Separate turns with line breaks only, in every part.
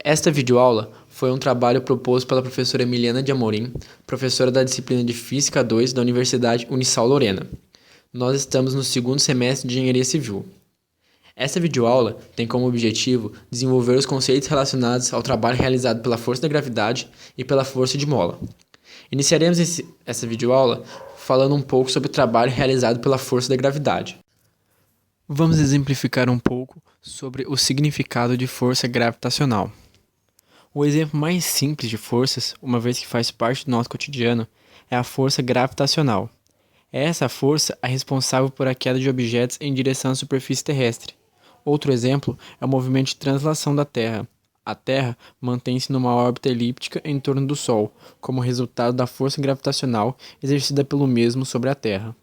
Esta videoaula foi um trabalho proposto pela professora Emiliana de Amorim, professora da disciplina de Física 2 da Universidade Unisal Lorena. Nós estamos no segundo semestre de Engenharia Civil. Esta videoaula tem como objetivo desenvolver os conceitos relacionados ao trabalho realizado pela força da gravidade e pela força de mola. Iniciaremos essa videoaula falando um pouco sobre o trabalho realizado pela força da gravidade. Vamos exemplificar um pouco sobre o significado de força gravitacional. O exemplo mais simples de forças, uma vez que faz parte do nosso cotidiano, é a força gravitacional. É essa força a responsável por a queda de objetos em direção à superfície terrestre. Outro exemplo é o movimento de translação da Terra. A Terra mantém-se numa órbita elíptica em torno do Sol, como resultado da força gravitacional exercida pelo mesmo sobre a Terra.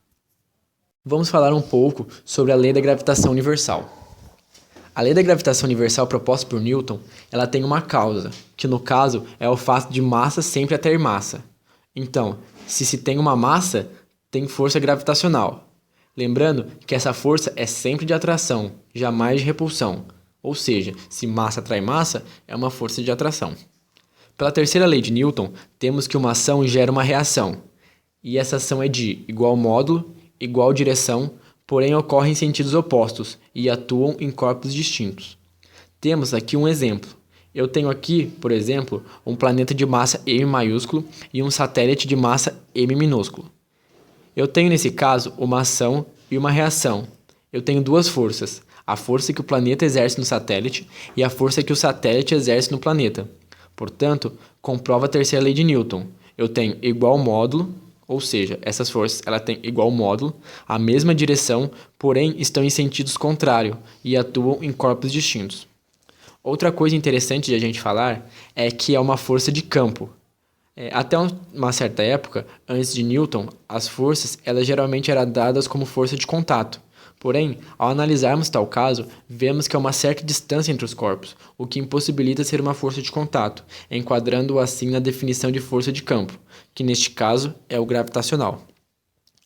Vamos falar um pouco sobre a lei da gravitação universal. A lei da gravitação universal proposta por Newton, ela tem uma causa, que no caso é o fato de massa sempre atrair massa. Então, se tem uma massa, tem força gravitacional. Lembrando que essa força é sempre de atração, jamais de repulsão. Ou seja, se massa atrai massa, é uma força de atração. Pela terceira lei de Newton, temos que uma ação gera uma reação. E essa ação é de igual módulo, igual direção, porém ocorrem em sentidos opostos e atuam em corpos distintos. Temos aqui um exemplo. Eu tenho aqui, por exemplo, um planeta de massa M maiúsculo e um satélite de massa M minúsculo. Eu tenho nesse caso uma ação e uma reação. Eu tenho duas forças, a força que o planeta exerce no satélite e a força que o satélite exerce no planeta. Portanto, comprova a terceira lei de Newton. Eu tenho igual módulo, ou seja, essas forças têm igual módulo, a mesma direção, porém estão em sentidos contrários e atuam em corpos distintos. Outra coisa interessante de a gente falar é que é uma força de campo. Até uma certa época, antes de Newton, as forças geralmente eram dadas como força de contato. Porém, ao analisarmos tal caso, vemos que há uma certa distância entre os corpos, o que impossibilita ser uma força de contato, enquadrando-o assim na definição de força de campo, que neste caso é o gravitacional.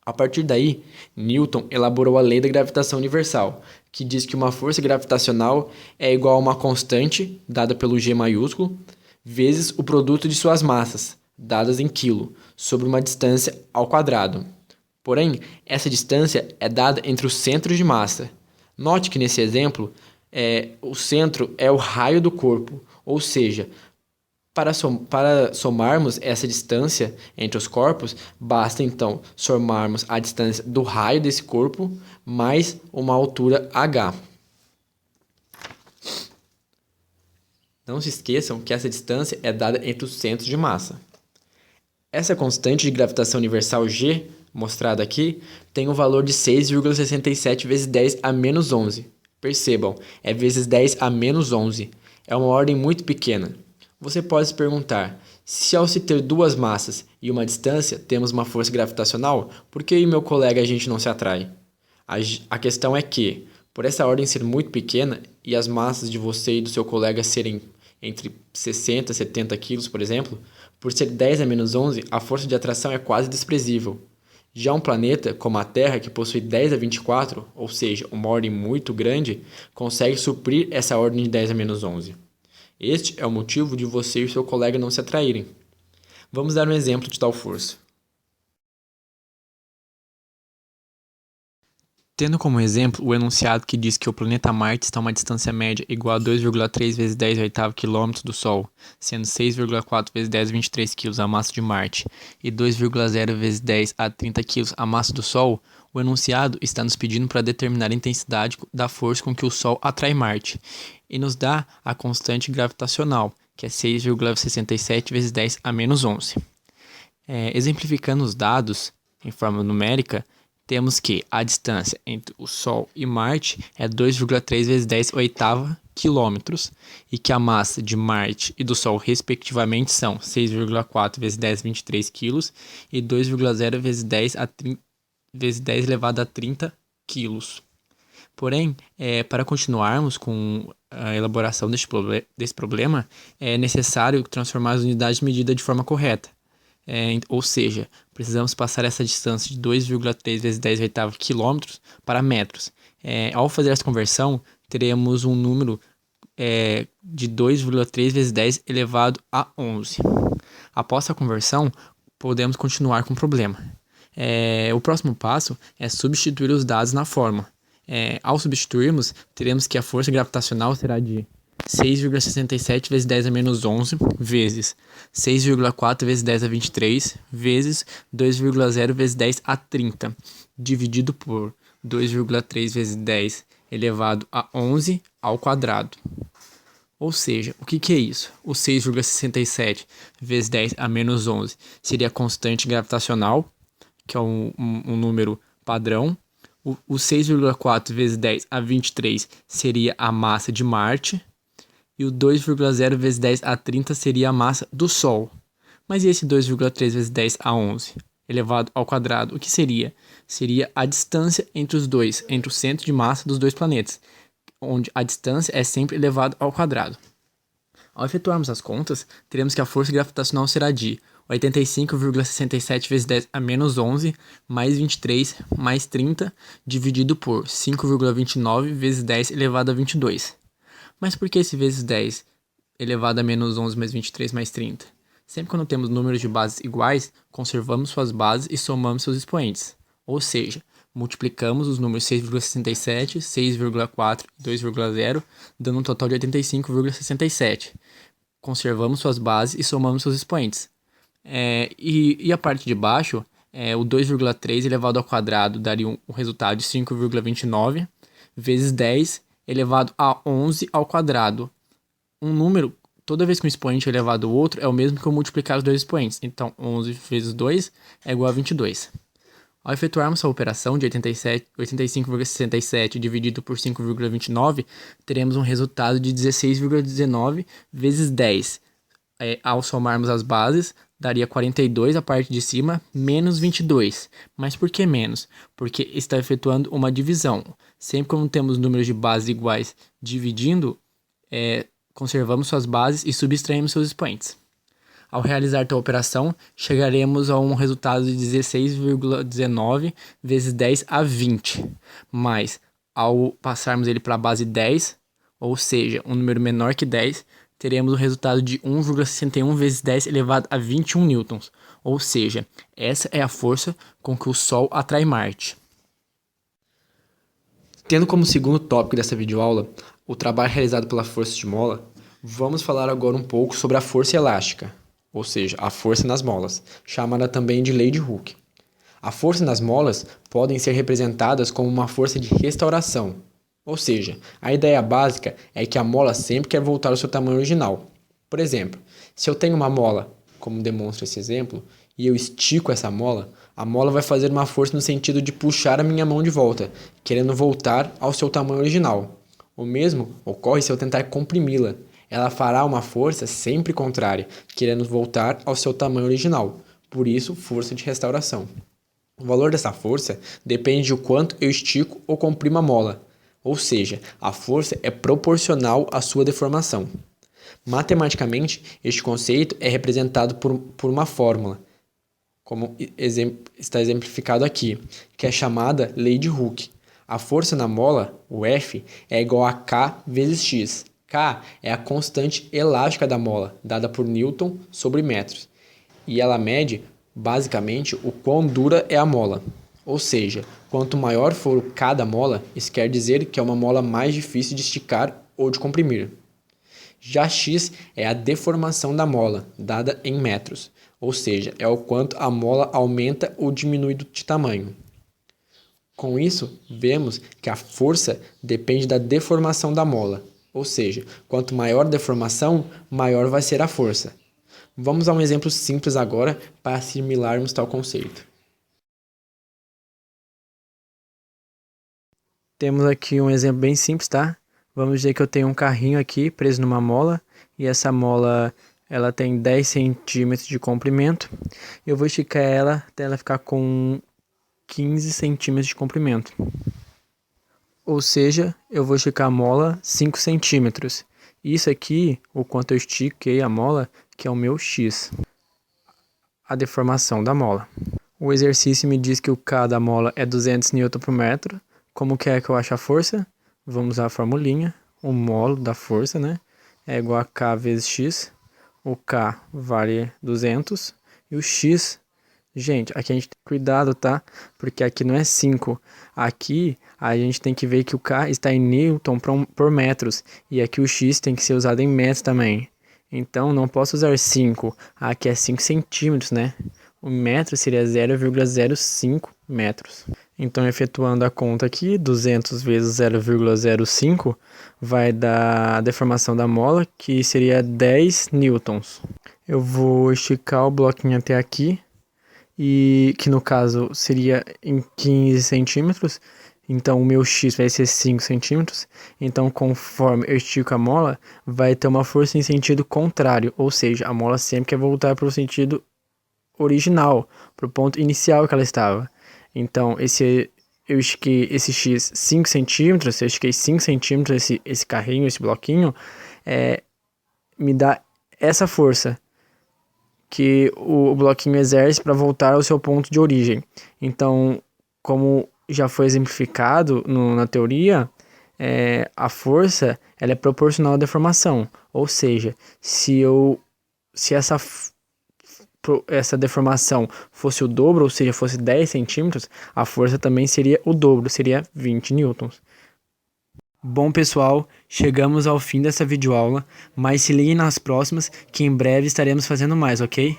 A partir daí, Newton elaborou a lei da gravitação universal, que diz que uma força gravitacional é igual a uma constante, dada pelo G maiúsculo, vezes o produto de suas massas, dadas em quilo, sobre uma distância ao quadrado. Porém, essa distância é dada entre os centros de massa. Note que nesse exemplo, o centro é o raio do corpo, ou seja, para somarmos essa distância entre os corpos, basta então somarmos a distância do raio desse corpo mais uma altura h. Não se esqueçam que essa distância é dada entre os centros de massa. Essa constante de gravitação universal G, mostrada aqui, tem o valor de 6,67 vezes 10 a menos 11. Percebam, é vezes 10 a menos 11. É uma ordem muito pequena. Você pode se perguntar, se ao se ter duas massas e uma distância, temos uma força gravitacional, por que eu e meu colega a gente não se atrai? A questão é que, por essa ordem ser muito pequena e as massas de você e do seu colega serem entre 60 e 70 quilos, por exemplo, por ser 10 a menos 11, a força de atração é quase desprezível. Já um planeta, como a Terra, que possui 10 a 24, ou seja, uma ordem muito grande, consegue suprir essa ordem de 10 a menos 11. Este é o motivo de você e seu colega não se atraírem. Vamos dar um exemplo de tal força. Tendo como exemplo o enunciado que diz que o planeta Marte está a uma distância média igual a 2,3 vezes 10 oitavo quilômetros do Sol, sendo 6,4 vezes 10 a 23 kg a massa de Marte e 2,0 vezes 10 a 30 kg a massa do Sol, o enunciado está nos pedindo para determinar a intensidade da força com que o Sol atrai Marte e nos dá a constante gravitacional, que é 6,67 vezes 10 a menos 11. Exemplificando os dados em forma numérica, temos que a distância entre o Sol e Marte é 2,3 vezes 10 oitava quilômetros e que a massa de Marte e do Sol, respectivamente, são 6,4 vezes 10 a 23 quilos e 2,0 vezes 10 elevado a 30 quilos. Porém, para continuarmos com a elaboração desse problema, é necessário transformar as unidades de medida de forma correta. Ou seja, precisamos passar essa distância de 2,3 vezes 10 oitavos quilômetros para metros. Ao fazer essa conversão, teremos um número de 2,3 vezes 10 elevado a 11. Após a conversão, podemos continuar com o problema. O próximo passo é substituir os dados na fórmula. Ao substituirmos, teremos que a força gravitacional será de 6,67 vezes 10 a menos 11 vezes 6,4 vezes 10 a 23 vezes 2,0 vezes 10 a 30, dividido por 2,3 vezes 10 elevado a 11 ao quadrado. Ou seja, o que é isso? O 6,67 vezes 10 a menos 11 seria a constante gravitacional, que é um número padrão. O 6,4 vezes 10 a 23 seria a massa de Marte. E o 2,0 vezes 10 a 30 seria a massa do Sol. Mas e esse 2,3 vezes 10 a 11 elevado ao quadrado, o que seria? Seria a distância entre os dois, entre o centro de massa dos dois planetas, onde a distância é sempre elevado ao quadrado. Ao efetuarmos as contas, teremos que a força gravitacional será de 85,67 vezes 10 a menos 11 mais 23 mais 30 dividido por 5,29 vezes 10 elevado a 22. Mas por que esse vezes 10 elevado a menos 11 mais 23 mais 30? Sempre quando temos números de bases iguais, conservamos suas bases e somamos seus expoentes. Ou seja, multiplicamos os números 6,67, 6,4 e 2,0, dando um total de 85,67. Conservamos suas bases e somamos seus expoentes. E a parte de baixo, o 2,3 elevado ao quadrado daria um resultado de 5,29 vezes 10 elevado a 11 ao quadrado. Um número, toda vez que um expoente é elevado ao outro, é o mesmo que eu multiplicar os dois expoentes. Então, 11 vezes 2 é igual a 22. Ao efetuarmos a operação de 85,67 dividido por 5,29, teremos um resultado de 16,19 vezes 10. Ao somarmos as bases, daria 42 a parte de cima, menos 22. Mas por que menos? Porque está efetuando uma divisão. Sempre quando temos números de bases iguais dividindo, conservamos suas bases e subtraímos seus expoentes. Ao realizar tal operação, chegaremos a um resultado de 16,19 vezes 10 a 20. Mas, ao passarmos ele para a base 10, ou seja, um número menor que 10, teremos o resultado de 1,61 vezes 10 elevado a 21 newtons. Ou seja, essa é a força com que o Sol atrai Marte. Tendo como segundo tópico dessa videoaula o trabalho realizado pela força de mola, vamos falar agora um pouco sobre a força elástica, ou seja, a força nas molas, chamada também de lei de Hooke. A força nas molas podem ser representadas como uma força de restauração, ou seja, a ideia básica é que a mola sempre quer voltar ao seu tamanho original. Por exemplo, se eu tenho uma mola, como demonstra esse exemplo, e eu estico essa mola, a mola vai fazer uma força no sentido de puxar a minha mão de volta, querendo voltar ao seu tamanho original. O mesmo ocorre se eu tentar comprimi-la. Ela fará uma força sempre contrária, querendo voltar ao seu tamanho original. Por isso, força de restauração. O valor dessa força depende do quanto eu estico ou comprimo a mola. Ou seja, a força é proporcional à sua deformação. Matematicamente, este conceito é representado por uma fórmula, como está exemplificado aqui, que é chamada lei de Hooke. A força na mola, o F, é igual a K vezes X. K é a constante elástica da mola, dada por Newton sobre metros. E ela mede, basicamente, o quão dura é a mola. Ou seja, quanto maior for o K da mola, isso quer dizer que é uma mola mais difícil de esticar ou de comprimir. Já X é a deformação da mola, dada em metros. Ou seja, é o quanto a mola aumenta ou diminui de tamanho. Com isso, vemos que a força depende da deformação da mola. Ou seja, quanto maior a deformação, maior vai ser a força. Vamos a um exemplo simples agora para assimilarmos tal conceito. Temos aqui um exemplo bem simples, tá? Vamos dizer que eu tenho um carrinho aqui preso numa mola e essa mola ela tem 10 centímetros de comprimento. Eu vou esticar ela até ela ficar com 15 centímetros de comprimento. Ou seja, eu vou esticar a mola 5 centímetros. Isso aqui, o quanto eu estiquei a mola, que é o meu X. A deformação da mola. O exercício me diz que o K da mola é 200 Nm por metro. Como que é que eu acho a força? Vamos usar a formulinha. o módulo da força, né? É igual a K vezes X. O K vale 200 e o X, gente, aqui a gente tem cuidado, tá? Porque aqui não é 5. Aqui a gente tem que ver que o K está em Newton por metros e aqui o X tem que ser usado em metros também. Então não posso usar 5. Aqui é 5 centímetros, né? O metro seria 0,05 metros. Então, efetuando a conta aqui, 200 vezes 0,05 vai dar a deformação da mola, que seria 10 newtons. Eu vou esticar o bloquinho até aqui, e que no caso seria em 15 centímetros. Então, o meu X vai ser 5 centímetros. Então, conforme eu estico a mola, vai ter uma força em sentido contrário. Ou seja, a mola sempre quer voltar para o sentido original, para o ponto inicial que ela estava. Então, eu estiquei esse X 5 centímetros, eu estiquei 5 centímetros esse carrinho, esse bloquinho, me dá essa força que o bloquinho exerce para voltar ao seu ponto de origem. Então, como já foi exemplificado na teoria, a força ela é proporcional à deformação. Ou seja, se essa deformação fosse o dobro, ou seja, fosse 10 centímetros, a força também seria o dobro, seria 20 newtons. Bom, pessoal, chegamos ao fim dessa videoaula, mas se liguem nas próximas, que em breve estaremos fazendo mais, ok?